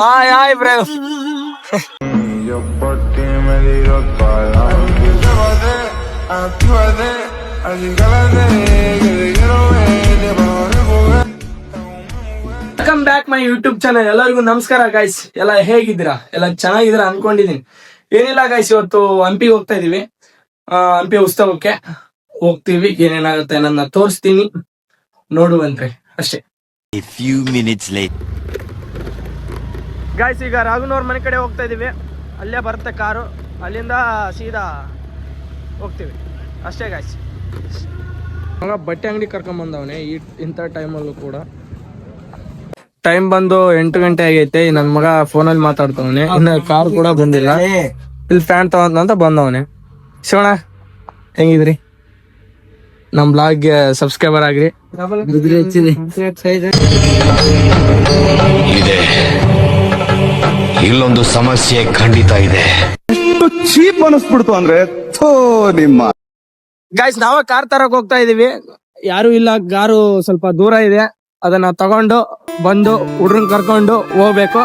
Ay, ay, bro. Welcome back my YouTube channel. ಎಲ್ಲರಿಗೂ ನಮಸ್ಕಾರ guys. ಎಲ್ಲ ಹೇಗಿದ್ದೀರಾ? ಎಲ್ಲ ಚೆನ್ನಾಗಿದ್ದೀರಾ ಅನ್ಕೊಂಡಿದೀನಿ. ಏನಿಲ್ಲ ಗೈಸ್, ಇವತ್ತು ಹಂಪಿಗೆ ಹೋಗ್ತಾ ಇದೀವಿ. ಹಂಪಿ ಉತ್ಸವಕ್ಕೆ ಹೋಗ್ತೀವಿ. ಏನೇನಾಗುತ್ತೆ ನನ್ನ ತೋರಿಸ್ತೀನಿ, ನೋಡುವಂತೆ ಅಷ್ಟೇ. A few minutes later. Guys, ಈಗ ರಾಘುನವ್ರ ಮನೆ ಕಡೆ ಹೋಗ್ತಾ ಇದೀವಿ. ಅಲ್ಲೇ ಬರುತ್ತೆ ಕಾರು, ಅಲ್ಲಿಂದ ಸೀದಾ ಹೋಗ್ತೀವಿ ಅಷ್ಟೇ ಗಾಯ್ಸ್. ಮಗ ಬಟ್ಟೆ ಅಂಗಡಿ ಕರ್ಕೊಂಡ್ ಬಂದವನೆ ಇಂಥ ಟೈಮಲ್ಲೂ ಕೂಡ. ಟೈಮ್ ಬಂದು 8 ಗಂಟೆ ಆಗೈತೆ. ನನ್ನ ಮಗ ಫೋನಲ್ಲಿ ಮಾತಾಡ್ತವನೆ, ಇನ್ನು ಕಾರ್ ಕೂಡ ಬಂದಿಲ್ಲ. ಇಲ್ಲಿ ಫ್ಯಾನ್ ತಗೊಂತ ಬಂದವನೆ. ಶಿವಣ್ಣ ಹೆಂಗಿದ್ರಿ? ನಮ್ ಬ್ಲಾಗ್ಗೆ ಸಬ್ಸ್ಕ್ರೈಬರ್ ಆಗ್ರಿ. ಇದೆ ಇಲ್ಲೊಂದು ಸಮಸ್ಯೆ ಖಂಡಿತ ಇದೆ. ಚೀಪ್ ಅನಿಸ್ಬಿಡ್ತು ಅಂದ್ರೆ ನಿಮ್ಮ ಗೈಸ್, ನಾವೇ ಕಾರ್ ತರಕ್ ಹೋಗ್ತಾ ಇದೀವಿ. ಯಾರು ಇಲ್ಲ, ಕಾರು ಸ್ವಲ್ಪ ದೂರ ಇದೆ. ಅದನ್ನ ತಗೊಂಡು ಬಂದು ಹುಡ್ರನ್ ಕರ್ಕೊಂಡು ಹೋಗ್ಬೇಕು.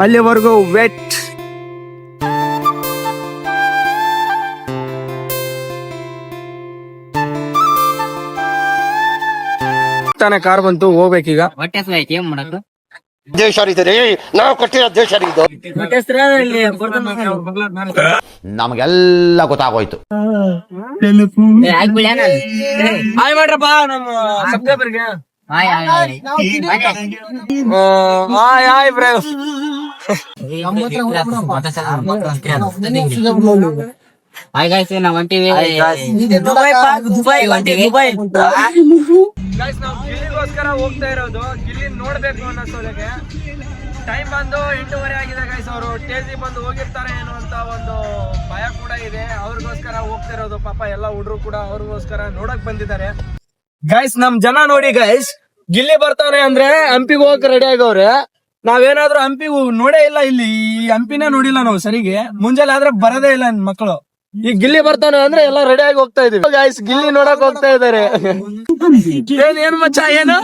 ಅಲ್ಲಿವರೆಗೂ ವೇಟ್. ತಾನೇ ಕಾರ್ ಬಂತು, ಹೋಗ್ಬೇಕೀಗ. ದೇಶ ನಾವು ಕಟ್ಟಿರೋ ದೇಶ ನಮಗೆಲ್ಲ ಗೊತ್ತಾಗೋಯ್ತು. ಹಾಯ್ ಮಾಡ್ರಪ್ಪ ನಮ್ಮ ಸಬ್ಸ್ಕ್ರೈಬರ್ಗೆ. Hi bro. ಹಾಯ್ ಗಾಯ್ಸ್, ನಾವು ಹೊಂಟಿವಿ ಗೈಸ್, ನಾವು ಗಿಲ್ಲಿಗೋಸ್ಕರ ಹೋಗ್ತಾ ಇರೋದು. ಗಿಲ್ಲಿ ನೋಡ್ಬೇಕು ಅನ್ನೋದಕ್ಕೆ. ಟೈಮ್ ಬಂದು 8:30 ಆಗಿದೆ ಗೈಸ್. ಅವರು ಟೇಜಿ ಬಂದು ಹೋಗಿರ್ತಾರೆ ಏನೋ ಅಂತ ಒಂದು ಭಯ ಕೂಡ ಇದೆ. ಅವ್ರಿಗೋಸ್ಕರ ಹೋಗ್ತಾ ಇರೋದು. ಪಾಪ ಎಲ್ಲ ಹುಡ್ರು ಕೂಡ ಅವ್ರಿಗೋಸ್ಕರ ನೋಡಕ್ ಬಂದಿದ್ದಾರೆ. ಗೈಸ್, ನಮ್ ಜನ ನೋಡಿ ಗೈಸ್, ಗಿಲ್ಲಿ ಬರ್ತಾನೆ ಅಂದ್ರೆ ಹಂಪಿಗೆ ಹೋಗಕ್ ರೆಡಿ ಆಗವ್ರೆ. ನಾವೇನಾದ್ರೂ ಹಂಪಿ ನೋಡೇ ಇಲ್ಲ, ಇಲ್ಲಿ ಈ ಹಂಪಿನೇ ನೋಡಿಲ್ಲ ನಾವು ಸರಿಗೆ. ಮುಂಜಾನೆ ಆದ್ರೆ ಬರದೇ ಇಲ್ಲ ಮಕ್ಕಳು. ಈಗ ಗಿಲ್ಲಿ ಬರ್ತಾನೆ ಅಂದ್ರೆ ಎಲ್ಲ ರೆಡಿ ಆಗಿ ಹೋಗ್ತಾ ಇದೀವಿ ಗೈಸ್. ಗಿಲ್ಲಿ ನೋಡಕ್ ಹೋಗ್ತಾ ಇದಾರೆ. ಏನ್ ಮಚ್ಚ ಏನು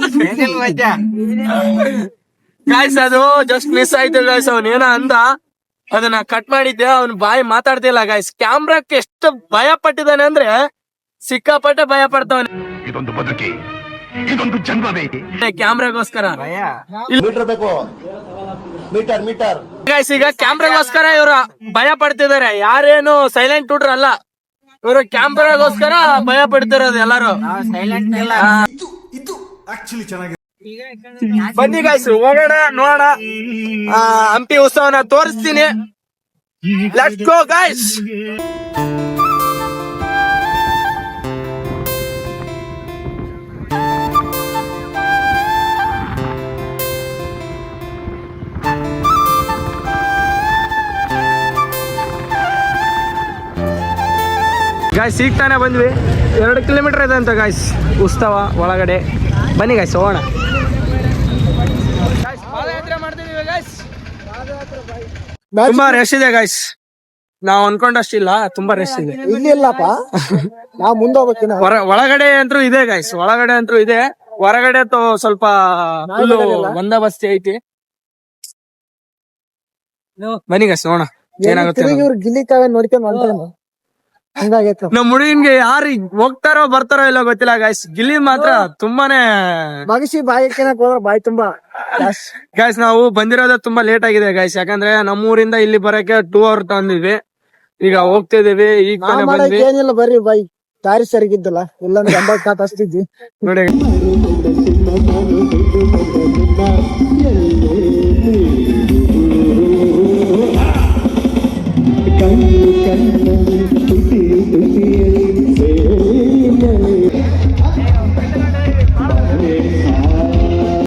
ಗೈಸ್, ಅದು ಜಸ್ಟ್ ಮಿಸ್ ಆಯ್ತು ಗೈಸ್. ಅವನ್ ಏನೋ ಅಂದ, ಅದನ್ನ ಕಟ್ ಮಾಡಿದ್ದೆ. ಅವ್ನ್ ಬಾಯಿ ಮಾತಾಡ್ತಿಲ್ಲ ಗೈಸ್. ಕ್ಯಾಮ್ರಾಕ್ಕೆ ಎಷ್ಟು ಭಯ ಪಟ್ಟಿದ್ದಾನೆ ಅಂದ್ರೆ ಸಿಕ್ಕಾಪಟ್ಟೆ ಭಯ ಪಡ್ತಾವನೆ. ಇದೊಂದು ಬದುಕಿ, ಇದೊಂದು ಜನ್ಮವೇ. ಕ್ಯಾಮ್ರಾಗೋಸ್ಕರ ಮೀಟರ್ ಬೇಕು, ಮೀಟರ್ ಗೈಸ್. ಈಗ ಕ್ಯಾಮ್ರಾಗೋಸ್ಕರ ಇವ್ರು ಭಯ ಪಡ್ತಿದಾರೆ. ಯಾರೇನು ಸೈಲೆಂಟ್ ಹುಡ್ರು ಅಲ್ಲ, ಇವರು ಕ್ಯಾಮ್ರಾಗೋಸ್ಕರ ಭಯ ಪಡ್ತಿರೋದು ಎಲ್ಲಾರು. ಬನ್ನಿ ಗೈಸ್, ಹೋಗೋಣ, ನೋಡೋಣ. ಹಂಪಿ ಉತ್ಸವನ ತೋರಿಸ್ತೀನಿ. Let's go guys. ಗಾಯ್ಸ್, ಈಗ ತಾನೇ ಬಂದ್ವಿ. 2 ಕಿಲೋಮೀಟರ್ ಇದೆ ಅಂತ ಗಾಯ್ಸ್ ಉತ್ಸವ ಒಳಗಡೆ. ಬನ್ನಿ ಗಾಯ್ಸ್, ಹೋಗೋಣ. ಪಾದಯಾತ್ರೆ ಮಾಡ್ತಿದೀವಿ ಗಾಯ್ಸ್. ತುಂಬಾ ರಶ್ ಇದೆ ಗಾಯ್ಸ್. ನಾವ್ ಅನ್ಕೊಂಡಷ್ಟಿಲ್ಲ, ತುಂಬಾ ರಶ್ ಇದೆ. ಇಲ್ಲಪ್ಪ, ನಾವು ಮುಂದೆ ಹೋಗ್ಬೇಕಿನ. ಒಳಗಡೆ ಅಂತೂ ಇದೆ ಗಾಯ್ಸ್, ಒಳಗಡೆ ಅಂತೂ ಇದೆ. ಹೊರಗಡೆ ಸ್ವಲ್ಪ ಫುಲ್ ಬಂದೋಬಸ್ತಿ ಐತಿ. ಬನ್ನಿ ಗಾಯ್ಸ್, ನೋಡೋಣ ಏನಾಗುತ್ತೆ. ಗಿಲ್ಲಿ ಕಾವೇ ನೋಡ್ಕೊಂಡು ನಮ್ ಹುಡುಗನ್ಗೆ ಯಾರು ಹೋಗ್ತಾರೋ ಬರ್ತಾರೋ ಇಲ್ಲ ಗೊತ್ತಿಲ್ಲ ಗಾಯ್ಸ್. ಗಿಲ್ಲಿ ಮಾತ್ರ ತುಂಬಾನೇ ಮಗಸಿ ಬಾಯಕ್ಕೆ ಬಾಯಿ ತುಂಬಾ ಗಾಯ್ಸ್. ನಾವು ಬಂದಿರೋದು ತುಂಬಾ ಲೇಟ್ ಆಗಿದೆ ಗಾಯ್ಸ್. ಯಾಕಂದ್ರೆ ನಮ್ಮೂರಿಂದ ಇಲ್ಲಿ ಬರಕ್ಕೆ 2 hours ತಂದಿದ್ವಿ. ಈಗ ಹೋಗ್ತಿದೀವಿ. ಈಗ ತಾನೇ ಬಂದ್ವಿ. ಏನಿಲ್ಲ, ಬರ್ರಿ ಬಾಯಿ. ದಾರಿ ಸರಿಗಿದ್ದಲ್ಲ, ಇಲ್ಲಾಂದ್ರೆ 80 ಕಾತ್ ಅಷ್ಟಿದ್ವಿ ನೋಡಿ.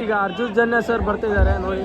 ಈಗ ಅರ್ಜುನ್ ಜನ್ಯ ಸರ್ ಬರ್ತಿದ್ದಾರೆ ನೋಡಿ.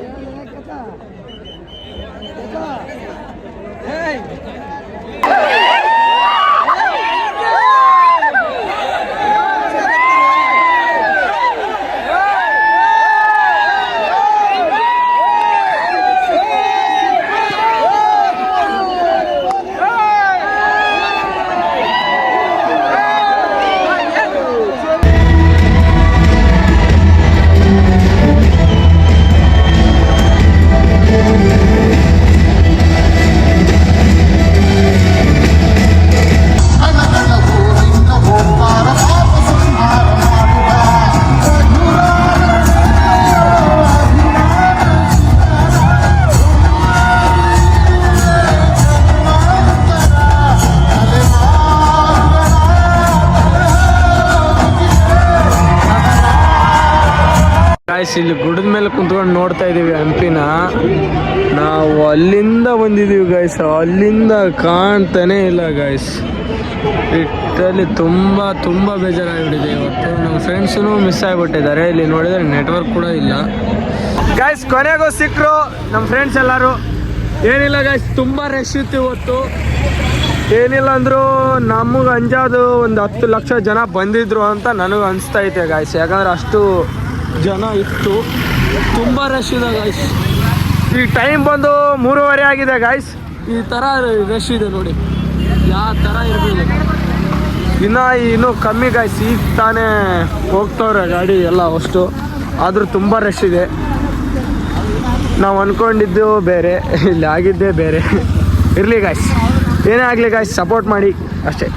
ಗಾಯ್ಸ್ ಇಲ್ಲಿ ಗುಡದ ಮೇಲೆ ಕುಂತ್ಕೊಂಡು ನೋಡ್ತಾ ಇದೀವಿ ಹಂಪಿನ. ನಾವು ಅಲ್ಲಿಂದ ಬಂದಿದೀವಿ ಗಾಯ್ಸ್, ಅಲ್ಲಿಂದ ಕಾಣ್ತಾನೆ ಇಲ್ಲ ಗಾಯ್ಸ್. ಇಟ್ಟಲ್ಲಿ ತುಂಬ ಬೇಜಾರಾಗ್ಬಿಟ್ಟಿದೆ. ಇವತ್ತು ನಮ್ಮ ಫ್ರೆಂಡ್ಸೂ ಮಿಸ್ ಆಗಿಬಿಟ್ಟಿದ್ದಾರೆ. ಇಲ್ಲಿ ನೋಡಿದ್ರೆ ನೆಟ್ವರ್ಕ್ ಕೂಡ ಇಲ್ಲ ಗಾಯ್ಸ್. ಕೊನೆಗೂ ಸಿಕ್ಕರು ನಮ್ಮ ಫ್ರೆಂಡ್ಸ್ ಎಲ್ಲರೂ. ಏನಿಲ್ಲ ಗಾಯ್ಸ್, ತುಂಬ ರಶ್ ಇತ್ತು ಇವತ್ತು. ಏನಿಲ್ಲ ಅಂದರೂ ನಮಗೆ ಅಂಜಾದು ಒಂದು 10 ಲಕ್ಷ ಜನ ಬಂದಿದ್ರು ಅಂತ ನನಗೆ ಅನಿಸ್ತೈತೆ ಗಾಯ್ಸ್. ಯಾಕಂದ್ರೆ ಅಷ್ಟು ಜನ ಇತ್ತು, ತುಂಬ ರಶ್ ಇದೆ ಗಾಯ್ಸ್. ಈ ಟೈಮ್ ಬಂದು 3:30 ಆಗಿದೆ ಗಾಯ್ಸ್. ಈ ಥರ ರಶ್ ಇದೆ ನೋಡಿ, ಯಾವ ಥರ ಇರ್ಬೋದು. ಇನ್ನೂ ಕಮ್ಮಿ ಗಾಯ್ಸ್. ಈಗ ತಾನೇ ಹೋಗ್ತವ್ರೆ ಗಾಡಿ ಎಲ್ಲ ಅಷ್ಟು, ಆದರೂ ತುಂಬ ರಶ್ ಇದೆ. ನಾವು ಅಂದ್ಕೊಂಡಿದ್ದು ಬೇರೆ, ಇಲ್ಲಿ ಆಗಿದ್ದೇ ಬೇರೆ. ಇರಲಿ ಗಾಯ್ಸ್, ಏನೇ ಆಗಲಿ ಗಾಯ್ಸ್, ಸಪೋರ್ಟ್ ಮಾಡಿ ಅಷ್ಟೇ.